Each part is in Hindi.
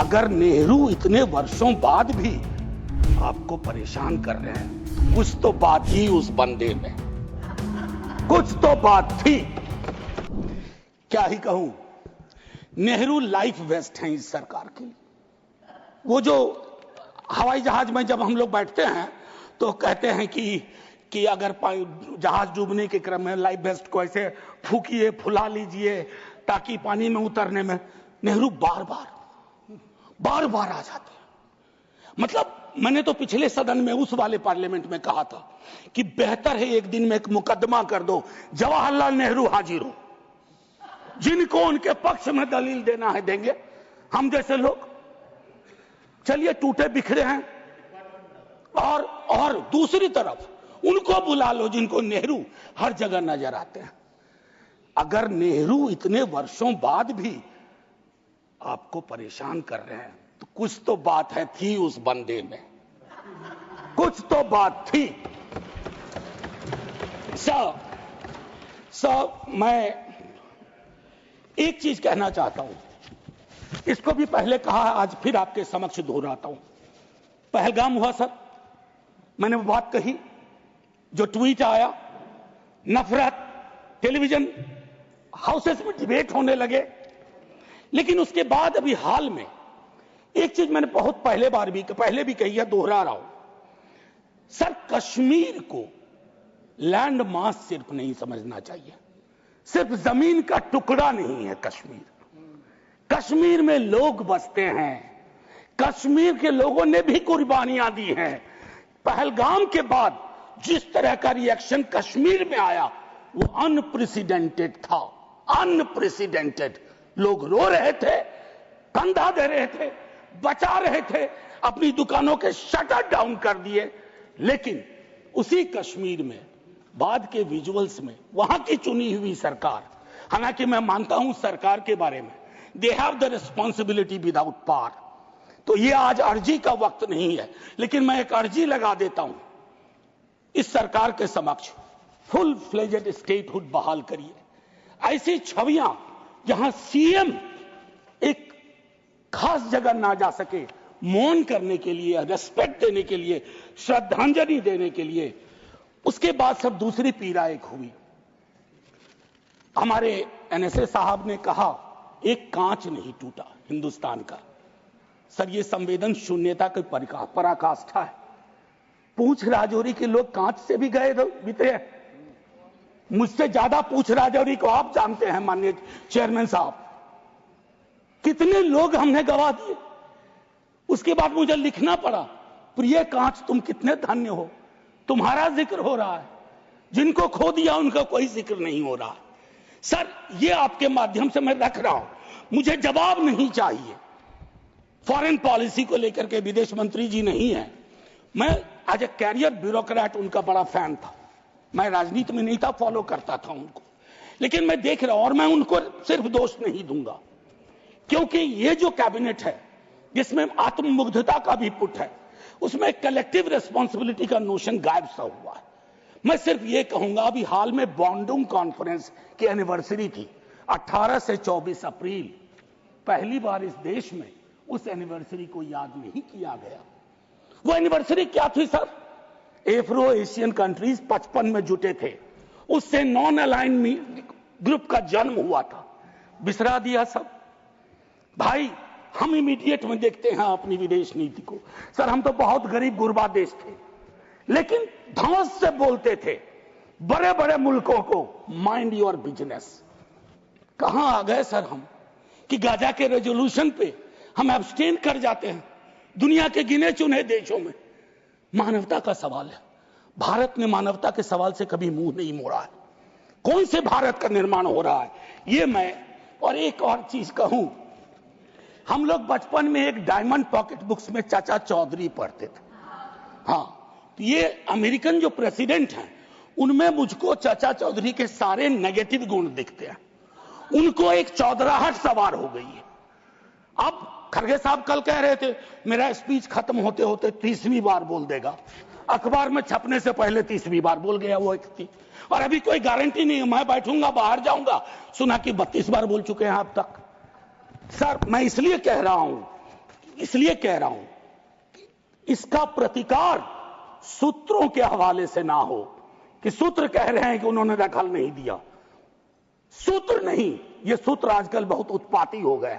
अगर नेहरू इतने वर्षों बाद भी आपको परेशान कर रहे हैं, कुछ तो बात ही उस बंदे में, कुछ तो बात थी। क्या ही कहूं, नेहरू लाइफ वेस्ट हैं इस सरकार के लिए। वो जो हवाई जहाज में जब हम लोग बैठते हैं तो कहते हैं कि अगर जहाज डूबने के क्रम में लाइफ वेस्ट को ऐसे फूकिए, फुला लीजिए ताकि पानी में उतरने में, नेहरू बार बार आ जाते हैं। मतलब मैंने तो पिछले सदन में उस वाले पार्लियामेंट में कहा था कि बेहतर है एक दिन में एक मुकदमा कर दो, जवाहरलाल नेहरू हाजिर हो, जिनको उनके पक्ष में दलील देना है देंगे, हम जैसे लोग चलिए टूटे बिखरे हैं। और दूसरी तरफ उनको बुला लो जिनको नेहरू हर जगह नजर आते हैं। अगर नेहरू इतने वर्षों बाद भी आपको परेशान कर रहे हैं तो कुछ तो बात है थी उस बंदे में, कुछ तो बात थी। मैं एक चीज कहना चाहता हूं, इसको भी पहले कहा, आज फिर आपके समक्ष दोहराता हूं। पहलगाम हुआ सर, मैंने वो बात कही, जो ट्वीट आया, नफरत, टेलीविजन हाउसेस में डिबेट होने लगे। लेकिन उसके बाद अभी हाल में एक चीज मैंने बहुत पहले भी कही है, दोहरा रहा हूं। सर, कश्मीर को लैंड मास सिर्फ नहीं समझना चाहिए, सिर्फ जमीन का टुकड़ा नहीं है कश्मीर। कश्मीर में लोग बसते हैं, कश्मीर के लोगों ने भी कुर्बानियां दी हैं। पहलगाम के बाद जिस तरह का रिएक्शन कश्मीर में आया वो अनप्रेसिडेंटेड था, अनप्रेसिडेंटेड। लोग रो रहे थे, कंधा दे रहे थे, बचा रहे थे, अपनी दुकानों के शटर डाउन कर दिए। लेकिन उसी कश्मीर में बाद के विजुअल्स में वहां की चुनी हुई सरकार, हालांकि मैं मानता हूं सरकार के बारे में, they have the responsibility without power, तो ये आज अर्जी का वक्त नहीं है, लेकिन मैं एक अर्जी लगा देता हूं इस सरकार के समक्ष, फुल फ्लेजेड स्टेटहुड बहाल करिए। ऐसी छवियां जहां सीएम एक खास जगह ना जा सके, मौन करने के लिए, रेस्पेक्ट देने के लिए, श्रद्धांजलि देने के लिए। उसके बाद सब दूसरी पीड़ा एक हुई। हमारे एनएसए साहब ने कहा एक कांच नहीं टूटा हिंदुस्तान का। सर, ये संवेदन शून्यता की पराकाष्ठा है। पूंछ राजौरी के लोग कांच से भी गए बीते हैं। मुझसे ज्यादा पूंछ राजौरी को आप जानते हैं माननीय चेयरमैन साहब, कितने लोग हमने गवा दिए। उसके बाद मुझे लिखना पड़ा, प्रिय कांच तुम कितने धन्य हो, तुम्हारा जिक्र हो रहा है, जिनको खो दिया उनका कोई जिक्र नहीं हो रहा। सर, ये आपके माध्यम से मैं रख रहा हूं, मुझे जवाब नहीं चाहिए। फॉरेन पॉलिसी को लेकर के विदेश मंत्री जी नहीं है, मैं एज ए कैरियर ब्यूरोक्रेट उनका बड़ा फैन था। मैं राजनीति में नहीं था, फॉलो करता था उनको, लेकिन मैं देख रहा हूं, और मैं उनको सिर्फ दोष नहीं दूंगा, क्योंकि ये जो कैबिनेट है जिसमें आत्ममुग्धता का भी पुट है, उसमें कलेक्टिव रिस्पॉन्सिबिलिटी का नोशन गायब सा हुआ है। मैं सिर्फ ये कहूंगा, अभी हाल में बॉन्डुंग कॉन्फ्रेंस की एनिवर्सरी थी, 18 से 24 अप्रैल, पहली बार इस देश में उस एनिवर्सरी को याद नहीं किया गया। वो एनिवर्सरी क्या थी सर? एफ्रो एशियन कंट्रीज 55 में जुटे थे, उससे नॉन अलाइन ग्रुप का जन्म हुआ था। बिसरा दिया सब भाई। हम इमीडिएट में देखते हैं अपनी विदेश नीति को। सर, हम तो बहुत गरीब गुरबा देश थे, लेकिन धौंस से बोलते थे बड़े बड़े मुल्कों को, माइंड योर बिजनेस। कहां आ गए सर हम कि गाजा के रेजोल्यूशन पे हम एब्सटेन कर जाते हैं दुनिया के गिने चुने देशों में। मानवता का सवाल है, भारत ने मानवता के सवाल से कभी मुंह नहीं मोड़ा है। कौन से भारत का निर्माण हो रहा है ये मैं, और एक और चीज कहूं, हम लोग बचपन में एक डायमंड पॉकेट बुक्स में चाचा चौधरी पढ़ते थे। हाँ, ये अमेरिकन जो प्रेसिडेंट हैं उनमें मुझको चाचा चौधरी के सारे नेगेटिव गुण दिखते हैं। उनको एक चौधराहट सवार हो गई है। अब खरगे साहब कल कह रहे थे मेरा स्पीच खत्म होते होते 30वीं बार बोल देगा, अखबार में छपने से पहले 30वीं बार बोल गया वो व्यक्ति, और अभी कोई गारंटी नहीं है, मैं बैठूंगा बाहर जाऊंगा सुना कि 32 बार बोल चुके हैं अब तक। सर, मैं इसलिए कह रहा हूं इसलिए कह रहा हूं कि इसका प्रतिकार सूत्रों के हवाले से ना हो कि सूत्र कह रहे हैं कि उन्होंने दखल नहीं दिया। सूत्र नहीं, ये सूत्र आजकल बहुत उत्पाती हो गए,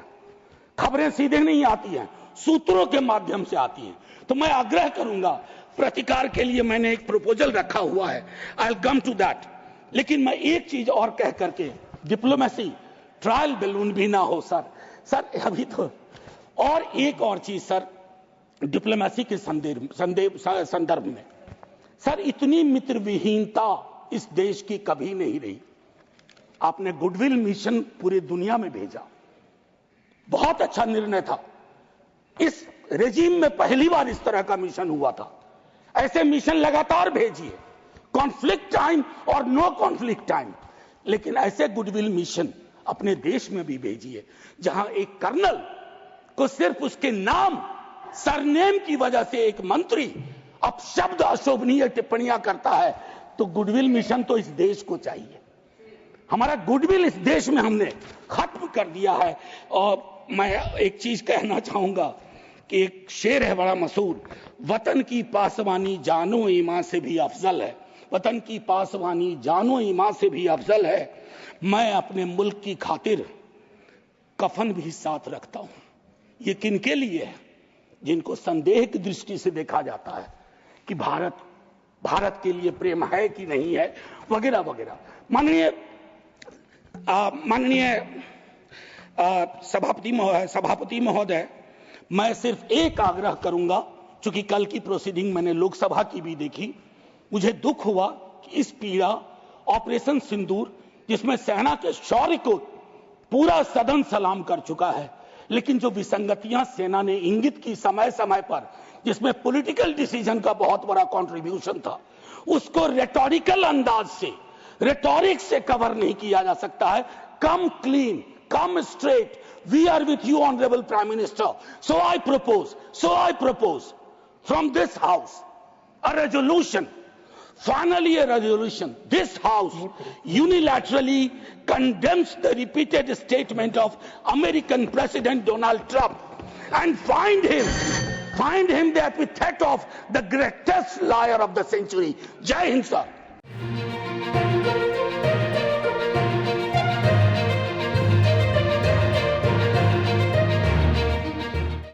खबरें सीधे नहीं आती हैं, सूत्रों के माध्यम से आती हैं। तो मैं आग्रह करूंगा, प्रतिकार के लिए मैंने एक प्रपोजल रखा हुआ है, I will come to that. लेकिन मैं एक चीज और कह करके, डिप्लोमेसी ट्रायल बैलून भी ना हो सर अभी तो। और एक और चीज सर, डिप्लोमेसी के संदर्भ में सर, इतनी मित्र विहीनता इस देश की कभी नहीं रही। आपने गुडविल मिशन पूरी दुनिया में भेजा, बहुत अच्छा निर्णय था। इस रेजिम में पहली बार इस तरह का मिशन हुआ था। ऐसे मिशन लगातार भेजिए, कॉन्फ्लिक्ट टाइम और नो कॉन्फ्लिक्ट टाइम, लेकिन ऐसे गुडविल मिशन अपने देश में भी भेजिए, जहां एक कर्नल को सिर्फ उसके नाम सरनेम की वजह से एक मंत्री अपशब्द अशोभनीय टिप्पणियां करता है। तो गुडविल मिशन तो इस देश को चाहिए। हमारा गुडविल इस देश में हमने खत्म कर दिया है। और मैं एक चीज कहना चाहूंगा कि एक शेर है बड़ा मशहूर, वतन की पासवानी जानो ईमान से भी अफजल है। वतन की पासवानी जानो ईमान से भी अफजल है। मैं अपने मुल्क की खातिर कफन भी साथ रखता हूं। ये किनके लिए है? जिनको संदेह की दृष्टि से देखा जाता है कि भारत के लिए प्रेम है कि नहीं है, वगैरह वगैरह। माननीय सभापति महोदय, मैं सिर्फ एक आग्रह करूंगा, चूंकि कल की प्रोसीडिंग मैंने लोकसभा की भी देखी, मुझे दुख हुआ कि इस पीड़ा ऑपरेशन सिंदूर, जिसमें सेना के शौर्य को पूरा सदन सलाम कर चुका है, लेकिन जो विसंगतियां सेना ने इंगित की समय समय पर, जिसमें पॉलिटिकल डिसीजन का बहुत बड़ा कंट्रीब्यूशन था, उसको रेटोरिकल अंदाज से, रेटोरिक से कवर नहीं किया जा सकता है। Come clean, come straight, we are with you honourable prime minister. So I propose from this house a resolution, finally a resolution. This house unilaterally condemns the repeated statement of American President Donald Trump and find him the epithet of the greatest liar of the century. Jai Hind, sir.